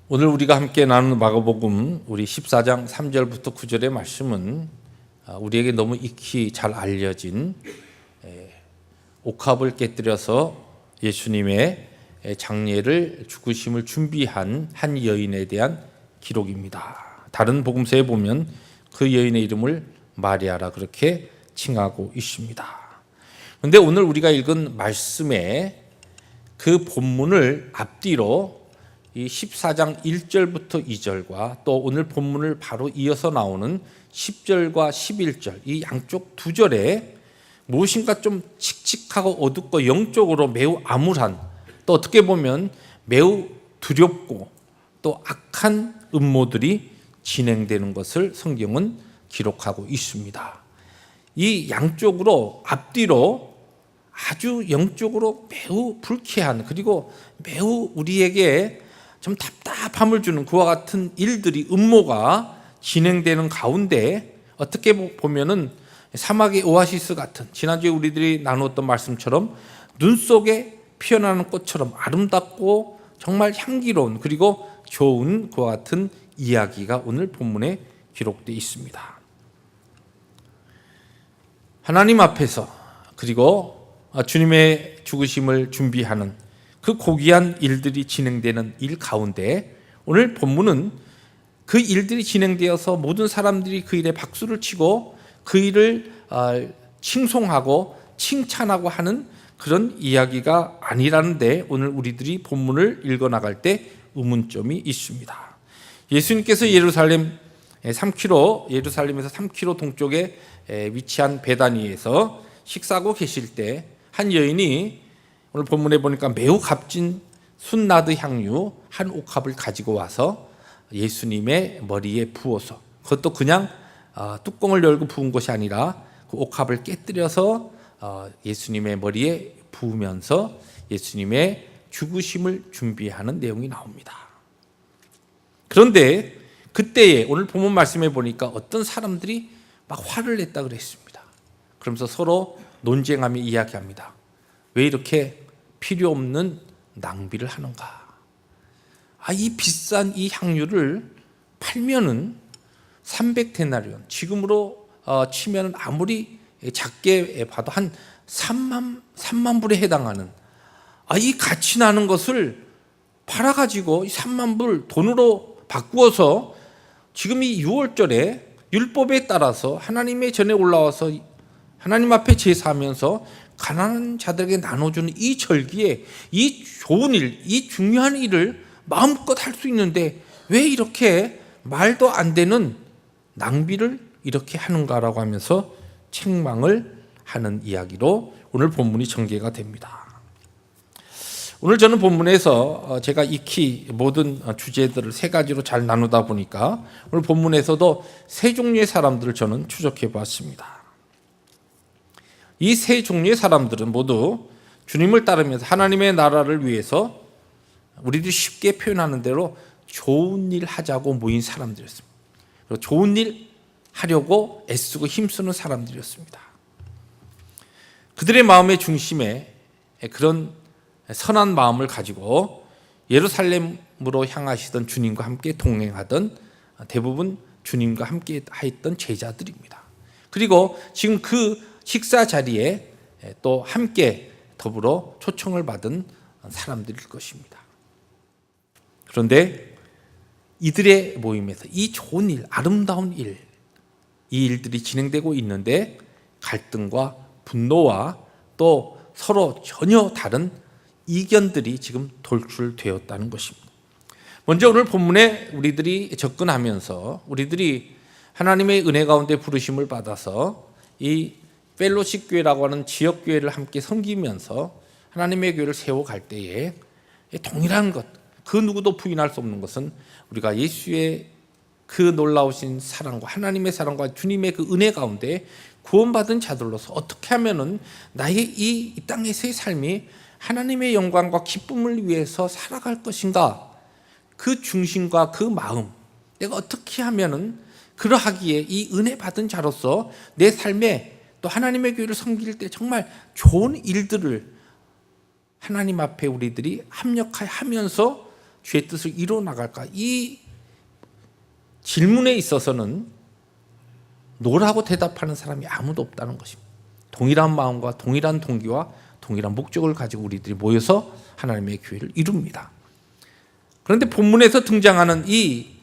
오늘 우리가 함께 나누는 마가복음 우리 14장 3절부터 9절의 말씀은 우리에게 너무 익히 잘 알려진 옥합을 깨뜨려서 예수님의 장례를 죽으심을 준비한 한 여인에 대한 기록입니다. 다른 복음서에 보면 그 여인의 이름을 마리아라 그렇게 칭하고 있습니다. 그런데 오늘 우리가 읽은 말씀에 그 본문을 앞뒤로 이 14장 1절부터 2절과 또 오늘 본문을 바로 이어서 나오는 10절과 11절 이 양쪽 두 절에 무엇인가 좀 칙칙하고 어둡고 영적으로 매우 암울한 또 어떻게 보면 매우 두렵고 또 악한 음모들이 진행되는 것을 성경은 기록하고 있습니다. 이 양쪽으로 앞뒤로 아주 영적으로 매우 불쾌한 그리고 매우 우리에게 좀 답답함을 주는 그와 같은 일들이 음모가 진행되는 가운데 어떻게 보면은 사막의 오아시스 같은 지난주에 우리들이 나누었던 말씀처럼 눈 속에 피어나는 꽃처럼 아름답고 정말 향기로운 그리고 좋은 그와 같은 이야기가 오늘 본문에 기록되어 있습니다. 하나님 앞에서 그리고 주님의 죽으심을 준비하는 그 고귀한 일들이 진행되는 일 가운데 오늘 본문은 그 일들이 진행되어서 모든 사람들이 그 일에 박수를 치고 그 일을 칭송하고 칭찬하고 하는 그런 이야기가 아니라는데 오늘 우리들이 본문을 읽어나갈 때 의문점이 있습니다. 예수님께서 예루살렘에서 3km 동쪽에 위치한 베다니에서 식사하고 계실 때 한 여인이 오늘 본문에 보니까 매우 값진 순나드 향유 한 옥합을 가지고 와서 예수님의 머리에 부어서 그것도 그냥 뚜껑을 열고 부은 것이 아니라 그 옥합을 깨뜨려서 예수님의 머리에 부으면서 예수님의 죽으심을 준비하는 내용이 나옵니다. 그런데 그때에 오늘 본문 말씀에 보니까 어떤 사람들이 막 화를 냈다 그랬습니다. 그러면서 서로 논쟁하며 이야기합니다. 왜 이렇게 필요 없는 낭비를 하는가? 이 비싼 이 향유를 팔면은 300데나리온, 지금으로 치면 아무리 작게 봐도 한 3만 불에 해당하는 이 가치 나는 것을 팔아가지고 이 3만 불 돈으로 바꾸어서 지금 이 6월절에 율법에 따라서 하나님의 전에 올라와서 하나님 앞에 제사하면서 가난한 자들에게 나눠주는 이 절기에 이 좋은 일, 이 중요한 일을 마음껏 할 수 있는데 왜 이렇게 말도 안 되는 낭비를 이렇게 하는가라고 하면서 책망을 하는 이야기로 오늘 본문이 전개가 됩니다. 오늘 저는 본문에서 제가 익히 모든 주제들을 세 가지로 잘 나누다 보니까 오늘 본문에서도 세 종류의 사람들을 저는 추적해 보았습니다. 이 세 종류의 사람들은 모두 주님을 따르면서 하나님의 나라를 위해서 우리들이 쉽게 표현하는 대로 좋은 일 하자고 모인 사람들이었습니다. 그리고 좋은 일 하려고 애쓰고 힘쓰는 사람들이었습니다. 그들의 마음의 중심에 그런 선한 마음을 가지고 예루살렘으로 향하시던 주님과 함께 동행하던 대부분 주님과 함께 했던 제자들입니다. 그리고 지금 그 식사 자리에 또 함께 더불어 초청을 받은 사람들일 것입니다. 그런데 이들의 모임에서 이 좋은 일, 아름다운 일, 이 일들이 진행되고 있는데 갈등과 분노와 또 서로 전혀 다른 이견들이 지금 돌출되었다는 것입니다. 먼저 오늘 본문에 우리들이 접근하면서 우리들이 하나님의 은혜 가운데 부르심을 받아서 이 펠로십 교회라고 하는 지역 교회를 함께 섬기면서 하나님의 교회를 세워갈 때에 동일한 것, 그 누구도 부인할 수 없는 것은 우리가 예수의 그 놀라우신 사랑과 하나님의 사랑과 주님의 그 은혜 가운데 구원받은 자들로서 어떻게 하면은 나의 이 땅에서의 삶이 하나님의 영광과 기쁨을 위해서 살아갈 것인가? 그 중심과 그 마음, 내가 어떻게 하면은 그러하기에 이 은혜 받은 자로서 내 삶에 또 하나님의 교회를 섬길 때 정말 좋은 일들을 하나님 앞에 우리들이 합력하면서 주의 뜻을 이루어 나갈까? 이 질문에 있어서는 노라고 대답하는 사람이 아무도 없다는 것입니다. 동일한 마음과 동일한 동기와 동일한 목적을 가지고 우리들이 모여서 하나님의 교회를 이룹니다. 그런데 본문에서 등장하는 이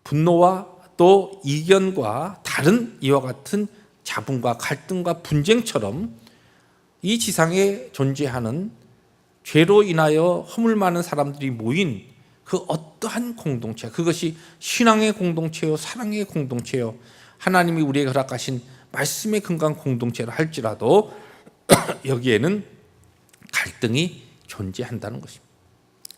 분노와 또 이견과 다른 이와 같은 잡음과 갈등과 분쟁처럼 이 지상에 존재하는 죄로 인하여 허물 많은 사람들이 모인 그 어떠한 공동체, 그것이 신앙의 공동체요, 사랑의 공동체요, 하나님이 우리에게 허락하신 말씀의 근간 공동체라 할지라도 여기에는 갈등이 존재한다는 것입니다.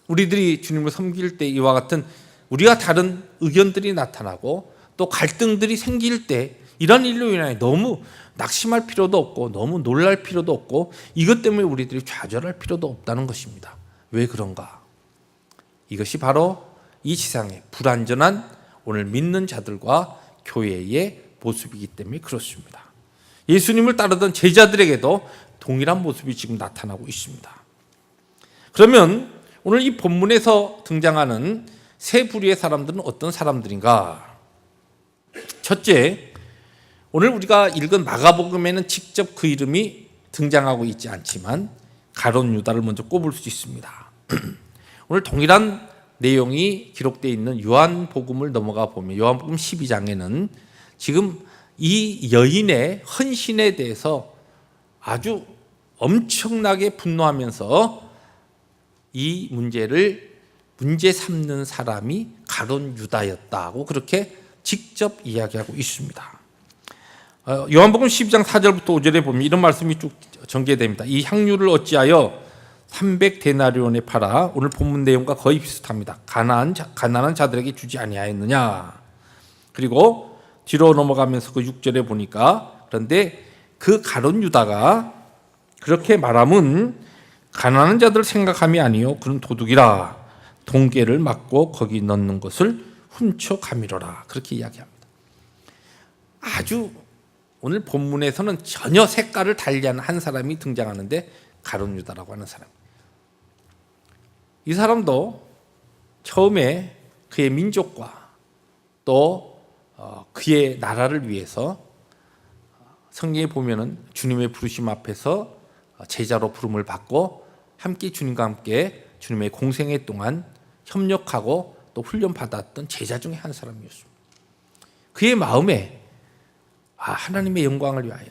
우리들이 주님을 섬길 때 이와 같은 우리가 다른 의견들이 나타나고 또 갈등들이 생길 때 이런 일로 인하여 너무 낙심할 필요도 없고 너무 놀랄 필요도 없고 이것 때문에 우리들이 좌절할 필요도 없다는 것입니다. 왜 그런가? 이것이 바로 이 세상의 불완전한 오늘 믿는 자들과 교회의 모습이기 때문에 그렇습니다. 예수님을 따르던 제자들에게도 동일한 모습이 지금 나타나고 있습니다. 그러면 오늘 이 본문에서 등장하는 세 부류의 사람들은 어떤 사람들인가? 첫째, 오늘 우리가 읽은 마가복음에는 직접 그 이름이 등장하고 있지 않지만 가룟 유다를 먼저 꼽을 수 있습니다. 오늘 동일한 내용이 기록되어 있는 요한복음을 넘어가 보면 요한복음 12장에는 지금 이 여인의 헌신에 대해서 아주 엄청나게 분노하면서 이 문제를 문제 삼는 사람이 가룟 유다였다고 그렇게 직접 이야기하고 있습니다. 요한복음 12장 4절부터 5절에 보면 이런 말씀이 쭉 전개됩니다. 이 향유를 어찌하여 300데나리온에 팔아, 오늘 본문 내용과 거의 비슷합니다. 가난한 자들에게 주지 아니하였느냐. 그리고 뒤로 넘어가면서 그 6절에 보니까 그런데 그 가룟 유다가 그렇게 말함은 가난한 자들 생각함이 아니요 그는 도둑이라, 동계를 막고 거기 넣는 것을 훔쳐 가미로라, 그렇게 이야기합니다. 아주 오늘 본문에서는 전혀 색깔을 달리하는 한 사람이 등장하는데 가룟 유다라고 하는 사람. 이 사람도 처음에 그의 민족과 또 그의 나라를 위해서 성경에 보면은 주님의 부르심 앞에서 제자로 부름을 받고 함께 주님과 함께 주님의 공생애 동안 협력하고 또 훈련받았던 제자 중에 한 사람이었습니다. 그의 마음에 하나님의 영광을 위하여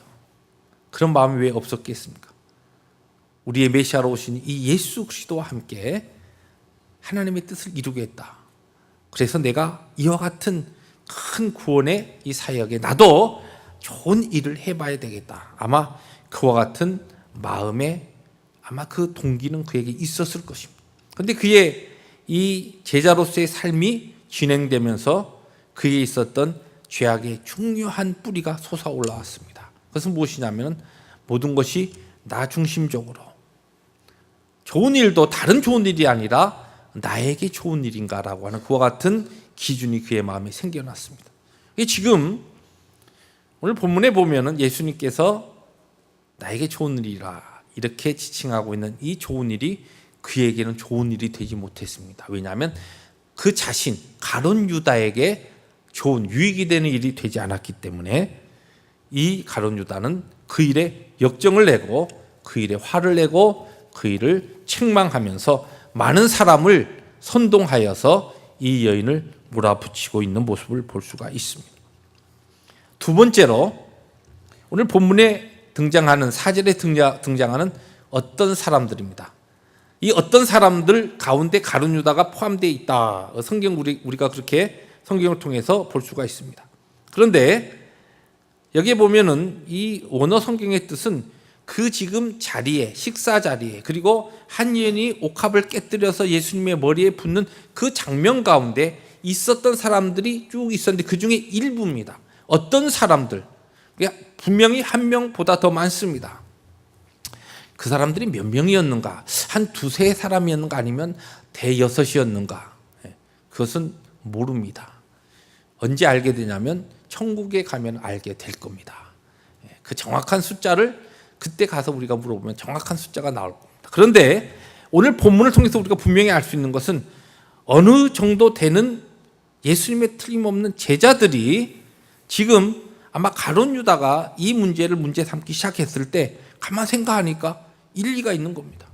그런 마음이 왜 없었겠습니까? 우리의 메시아로 오신 이 예수 그리스도와 함께 하나님의 뜻을 이루겠다. 그래서 내가 이와 같은 큰 구원의 이 사역에 나도 좋은 일을 해봐야 되겠다. 아마 그와 같은 마음에 아마 그 동기는 그에게 있었을 것입니다. 그런데 그의 이 제자로서의 삶이 진행되면서 그에 있었던 죄악의 중요한 뿌리가 솟아올라왔습니다. 그것은 무엇이냐면 모든 것이 나 중심적으로 좋은 일도 다른 좋은 일이 아니라 나에게 좋은 일인가라고 하는 그와 같은 기준이 그의 마음에 생겨났습니다. 지금 오늘 본문에 보면은 예수님께서 나에게 좋은 일이라 이렇게 지칭하고 있는 이 좋은 일이 그에게는 좋은 일이 되지 못했습니다. 왜냐하면 그 자신 가룟 유다에게 좋은 유익이 되는 일이 되지 않았기 때문에 이 가룟 유다는 그 일에 역정을 내고 그 일에 화를 내고 그 일을 책망하면서 많은 사람을 선동하여서 이 여인을 몰아붙이고 있는 모습을 볼 수가 있습니다. 두 번째로 오늘 본문에 등장하는 4절에 등장하는 어떤 사람들입니다. 이 어떤 사람들 가운데 가룟 유다가 포함되어 있다. 성경 우리가 그렇게 성경을 통해서 볼 수가 있습니다. 그런데 여기에 보면은 이 원어 성경의 뜻은 그 지금 자리에, 식사 자리에, 그리고 한 여인이 옥합을 깨뜨려서 예수님의 머리에 붓는 그 장면 가운데 있었던 사람들이 쭉 있었는데 그 중에 일부입니다. 어떤 사람들, 분명히 한 명보다 더 많습니다. 그 사람들이 몇 명이었는가? 한 두세 사람이었는가? 아니면 대여섯이었는가? 그것은 모릅니다. 언제 알게 되냐면 천국에 가면 알게 될 겁니다. 그 정확한 숫자를 그때 가서 우리가 물어보면 정확한 숫자가 나올 겁니다. 그런데 오늘 본문을 통해서 우리가 분명히 알 수 있는 것은 어느 정도 되는 예수님의 틀림없는 제자들이 지금 아마 가룟 유다가 이 문제를 문제 삼기 시작했을 때 가만 생각하니까 일리가 있는 겁니다.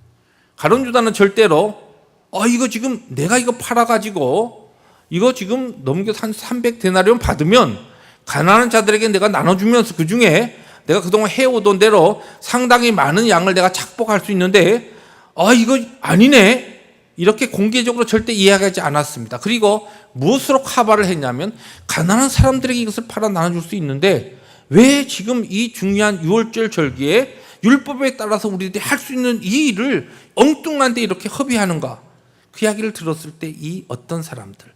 가룟 유다는 절대로 이거 지금 내가 이거 팔아가지고 이거 지금 넘겨서 한 300데나리온 받으면 가난한 자들에게 내가 나눠주면서 그 중에 내가 그동안 해오던 대로 상당히 많은 양을 내가 착복할 수 있는데 이거 아니네, 이렇게 공개적으로 절대 이야기하지 않았습니다. 그리고 무엇으로 카바를 했냐면 가난한 사람들에게 이것을 팔아 나눠줄 수 있는데 왜 지금 이 중요한 유월절 절기에 율법에 따라서 우리들이 할 수 있는 이 일을 엉뚱한데 이렇게 허비하는가? 그 이야기를 들었을 때 이 어떤 사람들,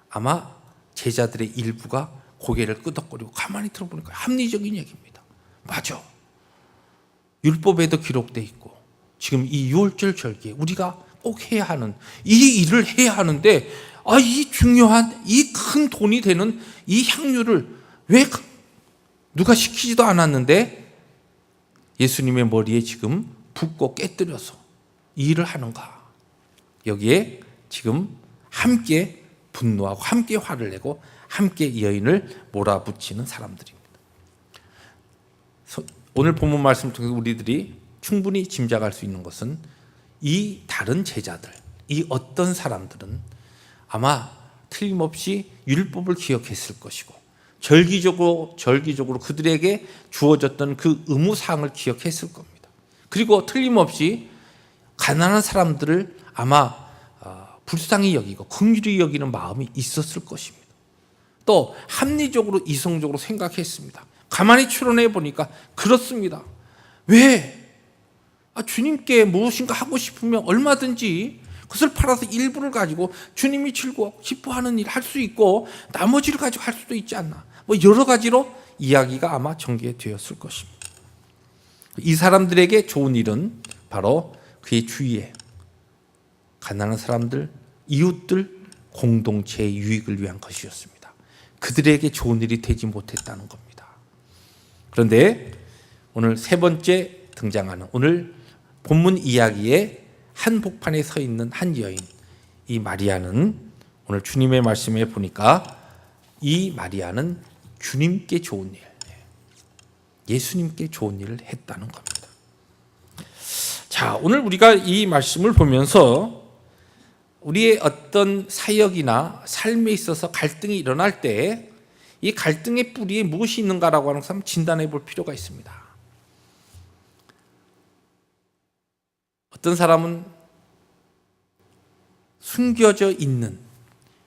아마 제자들의 일부가 고개를 끄덕거리고 가만히 들어보니까 합리적인 얘기입니다. 맞아, 율법에도 기록되어 있고 지금 이 유월절 절기에 우리가 꼭 해야 하는 이 일을 해야 하는데 이 중요한 이 큰 돈이 되는 이 향유를 왜 누가 시키지도 않았는데 예수님의 머리에 지금 붓고 깨뜨려서 이 일을 하는가? 여기에 지금 함께 분노하고 함께 화를 내고 함께 여인을 몰아붙이는 사람들입니다. 오늘 본문 말씀을 통해서 우리들이 충분히 짐작할 수 있는 것은 이 다른 제자들, 이 어떤 사람들은 아마 틀림없이 율법을 기억했을 것이고 절기적으로 그들에게 주어졌던 그 의무사항을 기억했을 겁니다. 그리고 틀림없이 가난한 사람들을 아마 불쌍히 여기고 긍휼히 여기는 마음이 있었을 것입니다. 또 합리적으로 이성적으로 생각했습니다. 가만히 추론해 보니까 그렇습니다. 왜? 주님께 무엇인가 하고 싶으면 얼마든지 그것을 팔아서 일부를 가지고 주님이 즐거워 기뻐하는 일 할 수 있고 나머지를 가지고 할 수도 있지 않나, 여러 가지로 이야기가 아마 전개되었을 것입니다. 이 사람들에게 좋은 일은 바로 그의 주위에 가난한 사람들, 이웃들, 공동체의 유익을 위한 것이었습니다. 그들에게 좋은 일이 되지 못했다는 겁니다. 그런데 오늘 세 번째 등장하는 오늘 본문 이야기의 한복판에 서 있는 한 여인, 이 마리아는 오늘 주님의 말씀에 보니까 이 마리아는 주님께 좋은 일, 예수님께 좋은 일을 했다는 겁니다. 자, 오늘 우리가 이 말씀을 보면서 우리의 어떤 사역이나 삶에 있어서 갈등이 일어날 때 이 갈등의 뿌리에 무엇이 있는가라고 하는 것을 한번 진단해 볼 필요가 있습니다. 어떤 사람은 숨겨져 있는,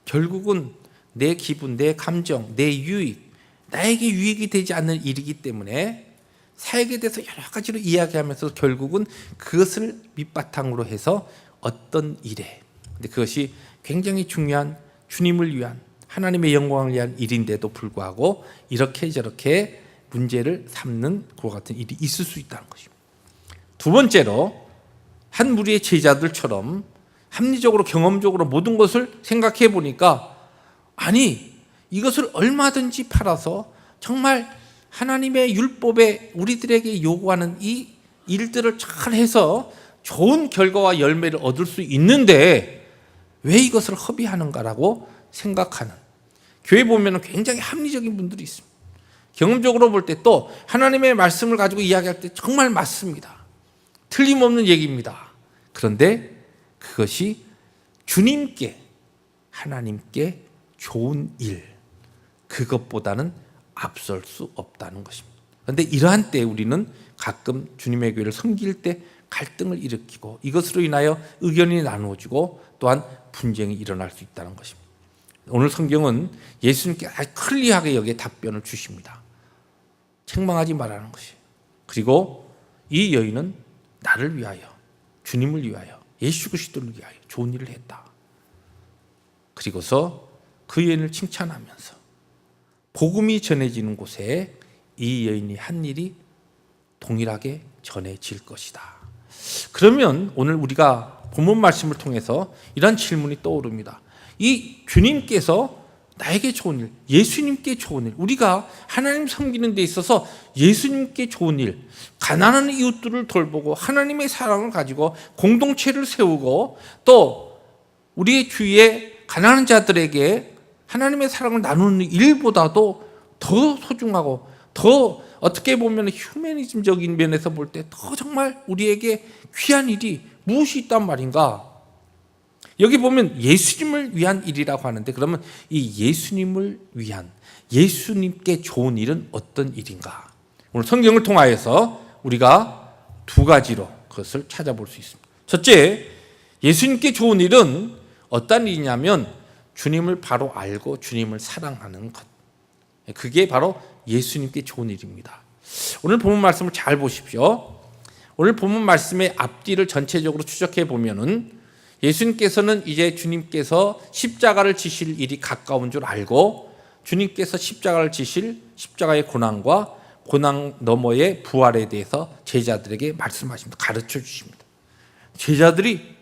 결국은 내 기분, 내 감정, 내 유익, 나에게 유익이 되지 않는 일이기 때문에 사역에 대해서 여러 가지로 이야기하면서 결국은 그것을 밑바탕으로 해서 어떤 일에, 근데 그것이 굉장히 중요한 주님을 위한, 하나님의 영광을 위한 일인데도 불구하고 이렇게 저렇게 문제를 삼는 그와 같은 일이 있을 수 있다는 것입니다. 두 번째로 한 무리의 제자들처럼 합리적으로 경험적으로 모든 것을 생각해 보니까 이것을 얼마든지 팔아서 정말 하나님의 율법에 우리들에게 요구하는 이 일들을 잘 해서 좋은 결과와 열매를 얻을 수 있는데 왜 이것을 허비하는가라고 생각하는, 교회 보면 굉장히 합리적인 분들이 있습니다. 경험적으로 볼 때 또 하나님의 말씀을 가지고 이야기할 때 정말 맞습니다. 틀림없는 얘기입니다. 그런데 그것이 주님께, 하나님께 좋은 일, 그것보다는 앞설 수 없다는 것입니다. 그런데 이러한 때 우리는 가끔 주님의 교회를 섬길 때 갈등을 일으키고 이것으로 인하여 의견이 나누어지고 또한 분쟁이 일어날 수 있다는 것입니다. 오늘 성경은 예수님께 아주 클리어하게 여기에 답변을 주십니다. 책망하지 말라는 것이에요. 그리고 이 여인은 나를 위하여, 주님을 위하여, 예수 그리스도를 위하여 좋은 일을 했다. 그리고서 그 여인을 칭찬하면서 복음이 전해지는 곳에 이 여인이 한 일이 동일하게 전해질 것이다. 그러면 오늘 우리가 본문 말씀을 통해서 이런 질문이 떠오릅니다. 이 주님께서 나에게 좋은 일, 예수님께 좋은 일, 우리가 하나님 섬기는 데 있어서 예수님께 좋은 일, 가난한 이웃들을 돌보고 하나님의 사랑을 가지고 공동체를 세우고 또 우리의 주위에 가난한 자들에게 하나님의 사랑을 나누는 일보다도 더 소중하고 더 어떻게 보면 휴머니즘적인 면에서 볼 때 더 정말 우리에게 귀한 일이 무엇이 있단 말인가? 여기 보면 예수님을 위한 일이라고 하는데 그러면 이 예수님을 위한 예수님께 좋은 일은 어떤 일인가? 오늘 성경을 통하여서 우리가 두 가지로 그것을 찾아볼 수 있습니다. 첫째, 예수님께 좋은 일은 어떤 일이냐면 주님을 바로 알고 주님을 사랑하는 것. 그게 바로 예수님께 좋은 일입니다. 오늘 본문 말씀을 잘 보십시오. 오늘 본문 말씀의 앞뒤를 전체적으로 추적해 보면은 예수님께서는 이제 주님께서 십자가를 지실 일이 가까운 줄 알고 주님께서 십자가를 지실 십자가의 고난과 고난 너머의 부활에 대해서 제자들에게 말씀하십니다. 가르쳐 주십니다. 제자들이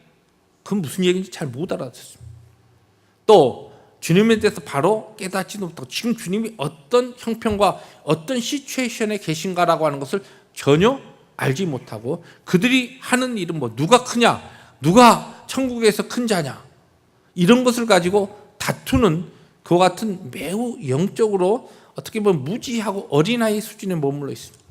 그건 무슨 얘기인지 잘 못 알아듣습니다. 또 주님에 대해서 바로 깨닫지도 못하고 지금 주님이 어떤 형편과 어떤 시츄에이션에 계신가라고 하는 것을 전혀 알지 못하고 그들이 하는 일은 뭐 누가 크냐, 누가 천국에서 큰 자냐 이런 것을 가지고 다투는 그와 같은 매우 영적으로 어떻게 보면 무지하고 어린아이 수준에 머물러 있습니다.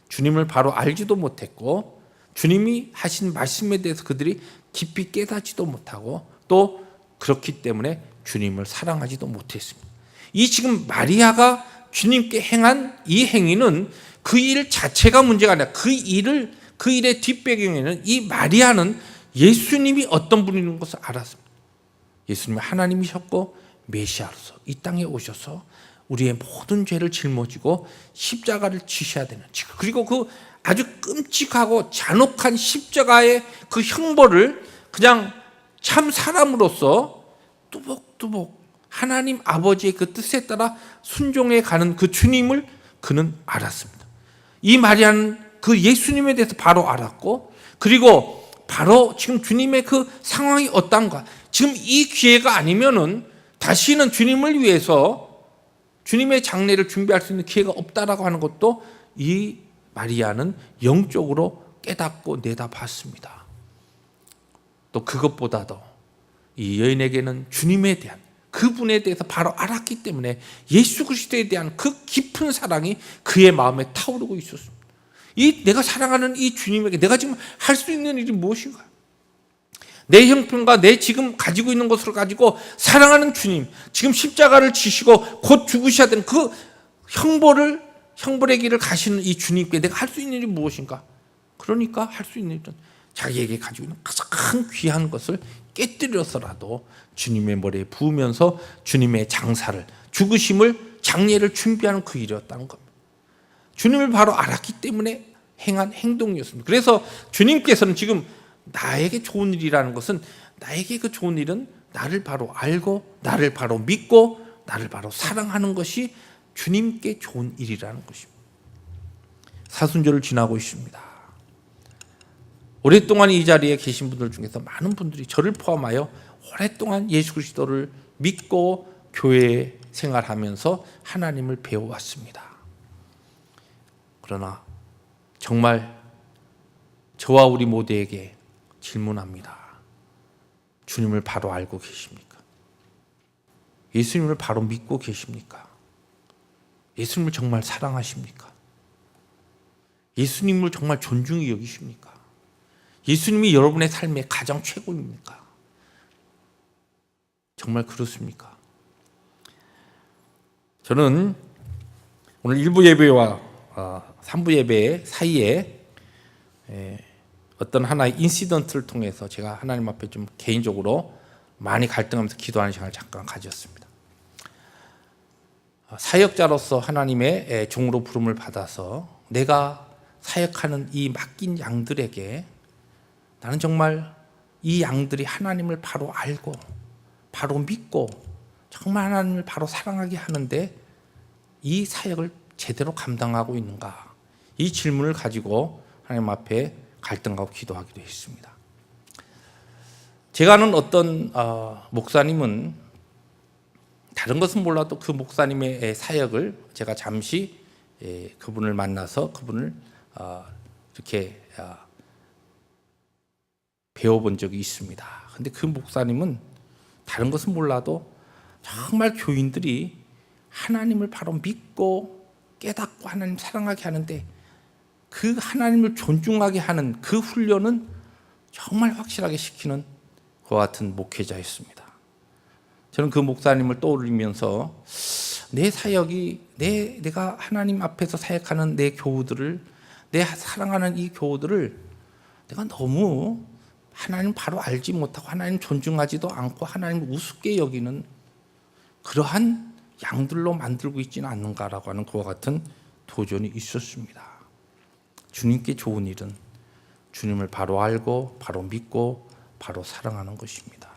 주님을 바로 알지도 못했고 주님이 하신 말씀에 대해서 그들이 깊이 깨닫지도 못하고 또 그렇기 때문에 주님을 사랑하지도 못했습니다. 이 지금 마리아가 주님께 행한 이 행위는 그 일 자체가 문제가 아니라 그 일의 뒷배경에는 이 마리아는 예수님이 어떤 분인 것을 알았습니다. 예수님은 하나님이셨고 메시아로서 이 땅에 오셔서 우리의 모든 죄를 짊어지고 십자가를 지셔야 되는, 그리고 그 아주 끔찍하고 잔혹한 십자가의 그 형벌을 그냥 참 사람으로서 뚜벅뚜벅 하나님 아버지의 그 뜻에 따라 순종해 가는 그 주님을 그는 알았습니다. 이 마리아는 그 예수님에 대해서 바로 알았고 그리고 바로 지금 주님의 그 상황이 어떤가, 지금 이 기회가 아니면은 다시는 주님을 위해서 주님의 장례를 준비할 수 있는 기회가 없다라고 하는 것도 이 마리아는 영적으로 깨닫고 내다봤습니다. 또 그것보다도 이 여인에게는 주님에 대한 그분에 대해서 바로 알았기 때문에 예수 그리스도에 대한 그 깊은 사랑이 그의 마음에 타오르고 있었습니다. 이 내가 사랑하는 이 주님에게 내가 지금 할 수 있는 일이 무엇인가? 내 형편과 내 지금 가지고 있는 것을 가지고 사랑하는 주님, 지금 십자가를 지시고 곧 죽으셔야 되는 그 형벌의 길을 가시는 이 주님께 내가 할 수 있는 일이 무엇인가? 그러니까 할 수 있는 일은 자기에게 가지고 있는 가장 귀한 것을 깨뜨려서라도 주님의 머리에 부으면서 주님의 장사를, 죽으심을, 장례를 준비하는 그 일이었다는 겁니다. 주님을 바로 알았기 때문에 행한 행동이었습니다. 그래서 주님께서는 지금 나에게 좋은 일이라는 것은, 나에게 그 좋은 일은 나를 바로 알고 나를 바로 믿고 나를 바로 사랑하는 것이 주님께 좋은 일이라는 것입니다. 사순절을 지나고 있습니다. 오랫동안 이 자리에 계신 분들 중에서 많은 분들이 저를 포함하여 오랫동안 예수 그리스도를 믿고 교회 생활하면서 하나님을 배워왔습니다. 그러나 정말 저와 우리 모두에게 질문합니다. 주님을 바로 알고 계십니까? 예수님을 바로 믿고 계십니까? 예수님을 정말 사랑하십니까? 예수님을 정말 존중히 여기십니까? 예수님이 여러분의 삶의 가장 최고입니까? 정말 그렇습니까? 저는 오늘 1부 예배와 3부 예배 사이에 어떤 하나의 인시던트를 통해서 제가 하나님 앞에 좀 개인적으로 많이 갈등하면서 기도하는 시간을 잠깐 가졌습니다. 사역자로서 하나님의 종으로 부름을 받아서 내가 사역하는 이 맡긴 양들에게 나는 정말 이 양들이 하나님을 바로 알고 바로 믿고 정말 하나님을 바로 사랑하게 하는데 이 사역을 제대로 감당하고 있는가? 이 질문을 가지고 하나님 앞에 갈등하고 기도하기도 했습니다. 제가 아는 어떤 목사님은 다른 것은 몰라도 그 목사님의 사역을 제가 잠시 그분을 만나서 그분을 이렇게 배워본 적이 있습니다. 근데 그 목사님은 다른 것은 몰라도 정말 교인들이 하나님을 바로 믿고 깨닫고 하나님 사랑하게 하는데 그 하나님을 존중하게 하는 그 훈련은 정말 확실하게 시키는 그와 같은 목회자였습니다. 저는 그 목사님을 떠올리면서 내 사역이 내가 하나님 앞에서 사역하는 내 교우들을, 내 사랑하는 이 교우들을 내가 너무 하나님 바로 알지 못하고 하나님 존중하지도 않고 하나님을 우습게 여기는 그러한 양들로 만들고 있지는 않는가라고 하는 그와 같은 도전이 있었습니다. 주님께 좋은 일은 주님을 바로 알고 바로 믿고 바로 사랑하는 것입니다.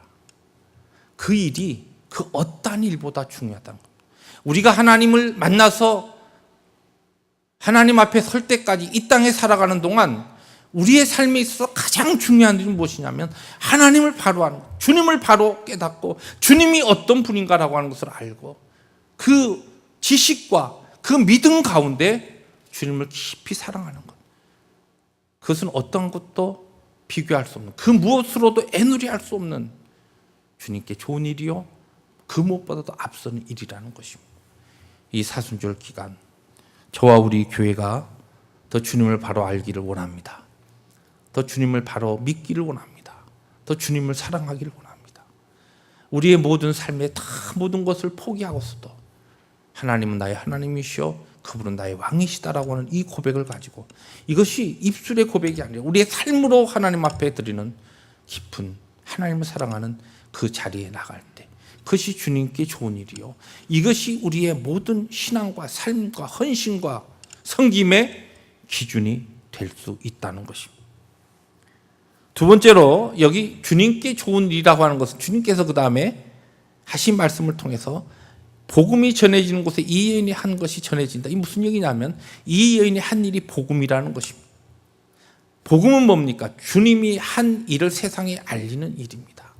그 일이 그 어떠한 일보다 중요하다는 겁니다. 우리가 하나님을 만나서 하나님 앞에 설 때까지 이 땅에 살아가는 동안 우리의 삶에 있어서 가장 중요한 일은 무엇이냐면 하나님을 바로 아는 것, 주님을 바로 깨닫고 주님이 어떤 분인가라고 하는 것을 알고 그 지식과 그 믿음 가운데 주님을 깊이 사랑하는 것. 그것은 어떤 것도 비교할 수 없는, 그 무엇으로도 애누리할 수 없는 주님께 좋은 일이요 그 무엇보다도 앞서는 일이라는 것입니다. 이 사순절 기간 저와 우리 교회가 더 주님을 바로 알기를 원합니다. 더 주님을 바로 믿기를 원합니다. 더 주님을 사랑하기를 원합니다. 우리의 모든 삶에 다 모든 것을 포기하고서도 하나님은 나의 하나님이시오 그분은 나의 왕이시다라고 하는 이 고백을 가지고 이것이 입술의 고백이 아니라 우리의 삶으로 하나님 앞에 드리는 깊은 하나님을 사랑하는 그 자리에 나갈 때 그것이 주님께 좋은 일이요 이것이 우리의 모든 신앙과 삶과 헌신과 섬김의 기준이 될 수 있다는 것입니다. 두 번째로 여기 주님께 좋은 일이라고 하는 것은 주님께서 그 다음에 하신 말씀을 통해서 복음이 전해지는 곳에 이 여인이 한 것이 전해진다. 이 무슨 얘기냐면 이 여인이 한 일이 복음이라는 것입니다. 복음은 뭡니까? 주님이 한 일을 세상에 알리는 일입니다.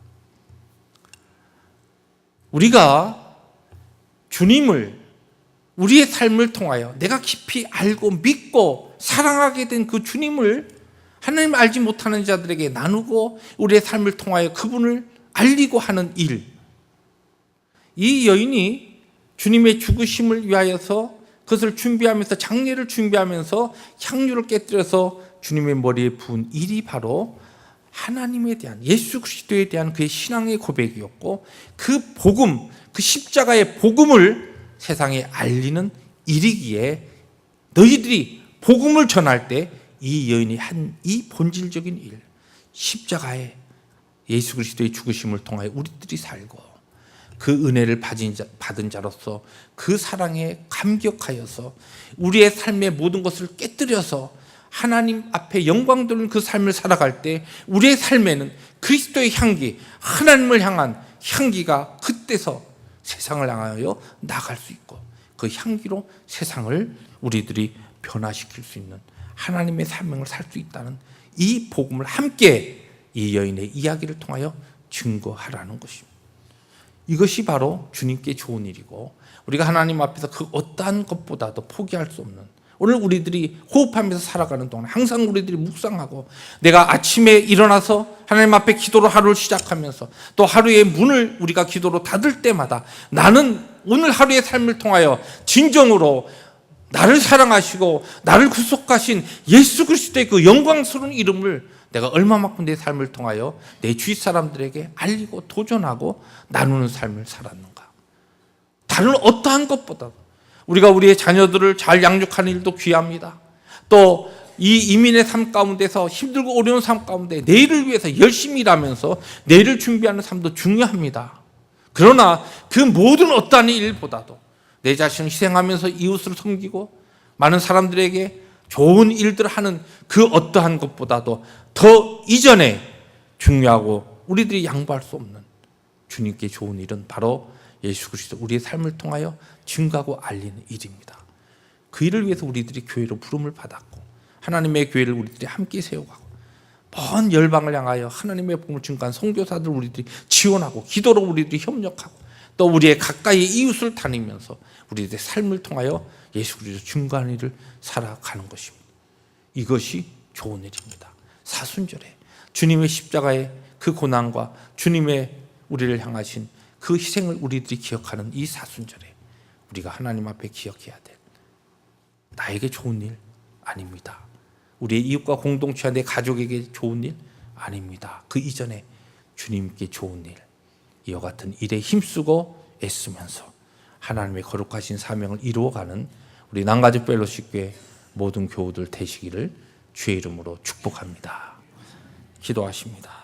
우리가 주님을 우리의 삶을 통하여 내가 깊이 알고 믿고 사랑하게 된 그 주님을 하나님을 알지 못하는 자들에게 나누고 우리의 삶을 통하여 그분을 알리고 하는 일. 이 여인이 주님의 죽으심을 위하여서 그것을 준비하면서 장례를 준비하면서 향유를 깨뜨려서 주님의 머리에 부은 일이 바로 하나님에 대한 예수 그리스도에 대한 그의 신앙의 고백이었고 그 복음, 그 십자가의 복음을 세상에 알리는 일이기에 너희들이 복음을 전할 때 이 여인이 한 이 본질적인 일, 십자가의 예수 그리스도의 죽으심을 통하여 우리들이 살고 그 은혜를 받은 자로서 그 사랑에 감격하여서 우리의 삶의 모든 것을 깨뜨려서 하나님 앞에 영광 돌리는 그 삶을 살아갈 때 우리의 삶에는 그리스도의 향기, 하나님을 향한 향기가 그때서 세상을 향하여 나갈 수 있고 그 향기로 세상을 우리들이 변화시킬 수 있는 하나님의 삶을 살 수 있다는 이 복음을 함께 이 여인의 이야기를 통하여 증거하라는 것입니다. 이것이 바로 주님께 좋은 일이고 우리가 하나님 앞에서 그 어떠한 것보다도 포기할 수 없는 오늘 우리들이 호흡하면서 살아가는 동안 항상 우리들이 묵상하고 내가 아침에 일어나서 하나님 앞에 기도로 하루를 시작하면서 또 하루의 문을 우리가 기도로 닫을 때마다 나는 오늘 하루의 삶을 통하여 진정으로 나를 사랑하시고 나를 구속하신 예수 그리스도의 그 영광스러운 이름을 내가 얼마만큼 내 삶을 통하여 내 주위 사람들에게 알리고 도전하고 나누는 삶을 살았는가. 다른 어떠한 것보다도 우리가 우리의 자녀들을 잘 양육하는 일도 귀합니다. 또 이 이민의 삶 가운데서 힘들고 어려운 삶 가운데 내일을 위해서 열심히 일하면서 내일을 준비하는 삶도 중요합니다. 그러나 그 모든 어떠한 일보다도 내 자신을 희생하면서 이웃을 섬기고 많은 사람들에게 좋은 일들을 하는 그 어떠한 것보다도 더 이전에 중요하고 우리들이 양보할 수 없는 주님께 좋은 일은 바로 예수 그리스도 우리의 삶을 통하여 증거하고 알리는 일입니다. 그 일을 위해서 우리들이 교회로 부름을 받았고 하나님의 교회를 우리들이 함께 세워가고 먼 열방을 향하여 하나님의 복음을 증거한 선교사들 우리들이 지원하고 기도로 우리들이 협력하고 또 우리의 가까이 이웃을 다니면서 우리의 삶을 통하여 예수 그리스도 증거하는 일을 살아가는 것입니다. 이것이 좋은 일입니다. 사순절에 주님의 십자가의 그 고난과 주님의 우리를 향하신 그 희생을 우리들이 기억하는 이 사순절에 우리가 하나님 앞에 기억해야 될, 나에게 좋은 일 아닙니다. 우리의 이웃과 공동체 내 가족에게 좋은 일 아닙니다. 그 이전에 주님께 좋은 일, 이와 같은 일에 힘쓰고 애쓰면서 하나님의 거룩하신 사명을 이루어가는 우리 남가주 펠로십교회 모든 교우들 되시기를 주의 이름으로 축복합니다. 기도하십니다.